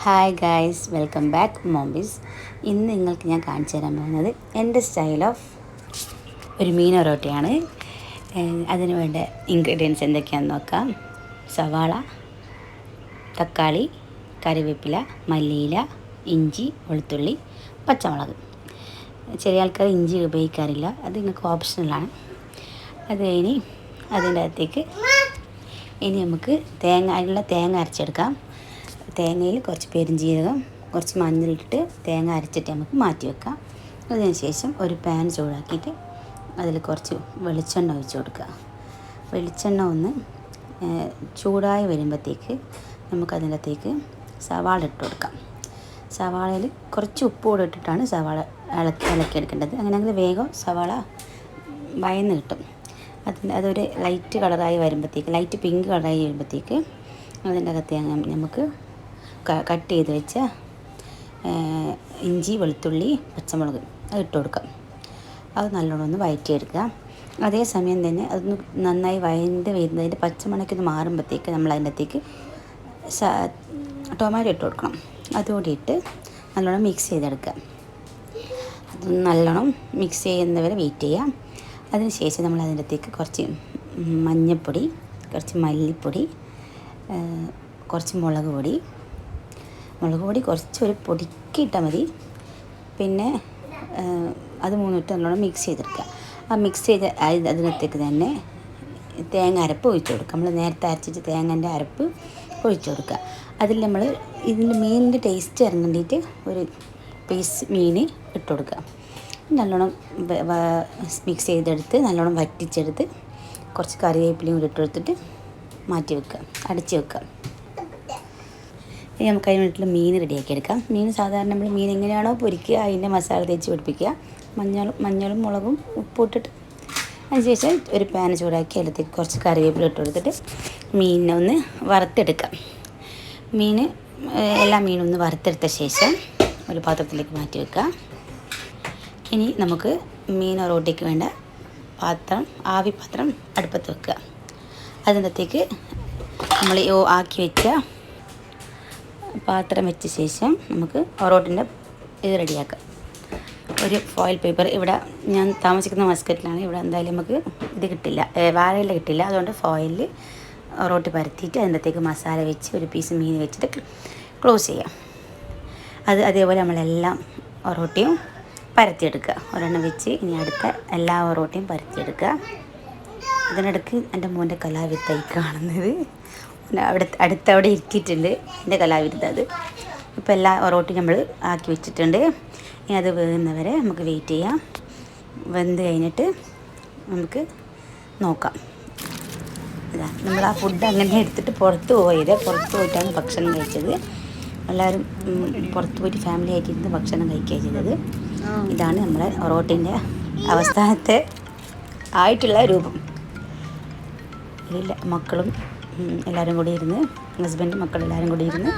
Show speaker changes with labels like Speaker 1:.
Speaker 1: Hi guys, welcome back mommies. ഇന്ന് നിങ്ങൾക്ക് ഞാൻ കാണിച്ചു തരാൻ പോകുന്നത് എൻ്റെ സ്റ്റൈൽ ഓഫ് ഒരു മീൻ ഒറോട്ടിയാണ്. അതിന് വേണ്ട ഇൻഗ്രീഡിയൻസ് എന്തൊക്കെയാണെന്ന് നോക്കാം. സവാള, തക്കാളി, കറിവേപ്പില, മല്ലിയില, ഇഞ്ചി, വെളുത്തുള്ളി, പച്ചമുളക്. ചെറിയ ആൾക്കാർ ഇഞ്ചി ഉപയോഗിക്കാറില്ല, അത് നിങ്ങൾക്ക് ഓപ്ഷണലാണ്. അത് കഴിഞ്ഞ് അതിൻ്റെ അകത്തേക്ക് ഇനി നമുക്ക് അതിനുള്ള തേങ്ങ അരച്ചെടുക്കാം. തേങ്ങയിൽ കുറച്ച് പെരുംജീരകം, കുറച്ച് മഞ്ഞളിട്ടിട്ട് തേങ്ങ അരച്ചിട്ട് നമുക്ക് മാറ്റി വെക്കാം. അതിന് ശേഷം ഒരു പാൻ ചൂടാക്കിയിട്ട് അതിൽ കുറച്ച് വെളിച്ചെണ്ണ ഒഴിച്ച് കൊടുക്കുക. വെളിച്ചെണ്ണ ഒന്ന് ചൂടായി വരുമ്പോഴത്തേക്ക് നമുക്കതിനകത്തേക്ക് സവാള ഇട്ട് കൊടുക്കാം. സവാളയിൽ കുറച്ച് ഉപ്പ് കൂടെ ഇട്ടിട്ടാണ് സവാള ഇളക്കിയെടുക്കേണ്ടത്. അങ്ങനെയെങ്കിൽ വേഗം സവാള വയന്ന് കിട്ടും. അതൊരു ലൈറ്റ് കളറായി വരുമ്പോഴത്തേക്ക്, ലൈറ്റ് പിങ്ക് കളറായി വരുമ്പോഴത്തേക്ക് അതിൻ്റെ അകത്ത് നമുക്ക് കട്ട് ചെയ്ത് വെച്ച ഇഞ്ചി, വെളുത്തുള്ളി, പച്ചമുളക് അത് ഇട്ട് കൊടുക്കാം. അത് നല്ലോണം ഒന്ന് വഴറ്റിയെടുക്കുക. അതേസമയം തന്നെ അതൊന്ന് നന്നായി വഴണ്ട് വരുന്നതിൻ്റെ പച്ചമണക്കൊന്ന് മാറുമ്പോഴത്തേക്ക് നമ്മൾ അതിൻ്റെ അകത്തേക്ക് ടൊമാറ്റോ ഇട്ട് കൊടുക്കണം. അതുകൂടി ഇട്ട് നല്ലോണം മിക്സ് ചെയ്തെടുക്കുക. അത് നല്ലോണം മിക്സ് ചെയ്യുന്നവരെ വെയിറ്റ് ചെയ്യാം. അതിന് ശേഷം നമ്മൾ അതിൻ്റെ അകത്തേക്ക് കുറച്ച് മഞ്ഞൾപ്പൊടി, കുറച്ച് മല്ലിപ്പൊടി, കുറച്ച് മുളക് പൊടി കുറച്ച് ഒരു പൊടിക്ക് ഇട്ടാൽ മതി. പിന്നെ അത് മൂന്നിട്ട് നല്ലോണം മിക്സ് ചെയ്തെടുക്കുക. ആ മിക്സ് ചെയ്ത് അതിനകത്തേക്ക് തന്നെ തേങ്ങ അരപ്പ് ഒഴിച്ചു കൊടുക്കുക. നമ്മൾ നേരത്തെ അരച്ചിട്ട് തേങ്ങൻ്റെ അരപ്പ് ഒഴിച്ചു കൊടുക്കുക. അതിൽ നമ്മൾ ഇതിൻ്റെ മീനിൻ്റെ ടേസ്റ്റ് ഇറങ്ങേണ്ടിയിട്ട് ഒരു പീസ് മീൻ ഇട്ട് കൊടുക്കുക. നല്ലോണം മിക്സ് ചെയ്തെടുത്ത് നല്ലോണം വറ്റിച്ചെടുത്ത് കുറച്ച് കറിവേപ്പിലയും കൂടി ഇട്ടെടുത്തിട്ട് മാറ്റി വെക്കുക, അടച്ച് വെക്കുക. ഇനി നമുക്ക് അതിന് വേണ്ടിയിട്ടുള്ള മീൻ റെഡിയാക്കി എടുക്കാം. മീൻ സാധാരണ നമ്മൾ മീൻ എങ്ങനെയാണോ പൊരിക്കുക അതിൻ്റെ മസാല തേച്ച് പിടിപ്പിക്കുക. മഞ്ഞളും മുളകും ഉപ്പിട്ടിട്ട് അതിനുശേഷം ഒരു പാൻ ചൂടാക്കി അതിലേക്ക് കുറച്ച് കറിവേപ്പില ഇട്ട് കൊടുത്തിട്ട് മീനിനെ ഒന്ന് വറുത്തെടുക്കാം. എല്ലാ മീനും ഒന്ന് വറുത്തെടുത്ത ശേഷം ഒരു പാത്രത്തിലേക്ക് മാറ്റി വെക്കുക. ഇനി നമുക്ക് മീൻ ഒറോട്ടിക്ക് വേണ്ട ആവി പാത്രം അടുപ്പത്ത് വെക്കുക. അതിൻ്റെ അകത്തേക്ക് നമ്മൾ ആക്കി വെച്ച പാത്രം വെച്ച ശേഷം നമുക്ക് ഒറോട്ടിൻ്റെ ഇത് റെഡിയാക്കാം. ഒരു ഫോയിൽ പേപ്പർ, ഇവിടെ ഞാൻ താമസിക്കുന്ന മസ്കറ്റിലാണ്, ഇവിടെ എന്തായാലും നമുക്ക് ഇത് കിട്ടില്ല, വാഴയില കിട്ടില്ല. അതുകൊണ്ട് ഫോയിലിൽ ഒറോട്ടി പരത്തിയിട്ട് അതിൻ്റെ അകത്തേക്ക് മസാല വെച്ച് ഒരു പീസ് മീൻ വെച്ചിട്ട് ക്ലോസ് ചെയ്യാം. അതേപോലെ നമ്മളെല്ലാം ഒറോട്ടിയും പരത്തിയെടുക്കുക. ഒരെണ്ണം വെച്ച് ഇനി അടുത്ത എല്ലാ ഒറോട്ടിയും പരത്തിയെടുക്കുക. അതിനിടയ്ക്ക് എൻ്റെ മോൻ്റെ കലാവിരുദ്ധായി കാണുന്നത്, അവിടെ ഇരുത്തിയിട്ടുണ്ട് എൻ്റെ കലാവിരുദ്ധ. അത് ഇപ്പോൾ എല്ലാ ഒറോട്ടിയും നമ്മൾ ആക്കി വെച്ചിട്ടുണ്ട്. ഇനി അത് വേകുന്നവരെ നമുക്ക് വെയിറ്റ് ചെയ്യാം. വെന്ത് കഴിഞ്ഞിട്ട് നമുക്ക് നോക്കാം. നമ്മൾ ആ ഫുഡ് അങ്ങനെ എടുത്തിട്ട് പുറത്ത് പോയിട്ടാണ് ഭക്ഷണം കഴിച്ചത്. എല്ലാവരും പുറത്ത് പോയിട്ട് ഫാമിലി ആയിട്ടിരുന്ന് ഭക്ഷണം കഴിക്കുക ചെയ്തത്. ഇതാണ് നമ്മളെ ഒറോട്ടിൻ്റെ അവസാനത്തെ ആയിട്ടുള്ള രൂപം. ഇതിൽ മക്കളും എല്ലാവരും കൂടി ഇരുന്ന്, ഹസ്ബൻഡും മക്കളെല്ലാവരും കൂടി ഇരുന്ന്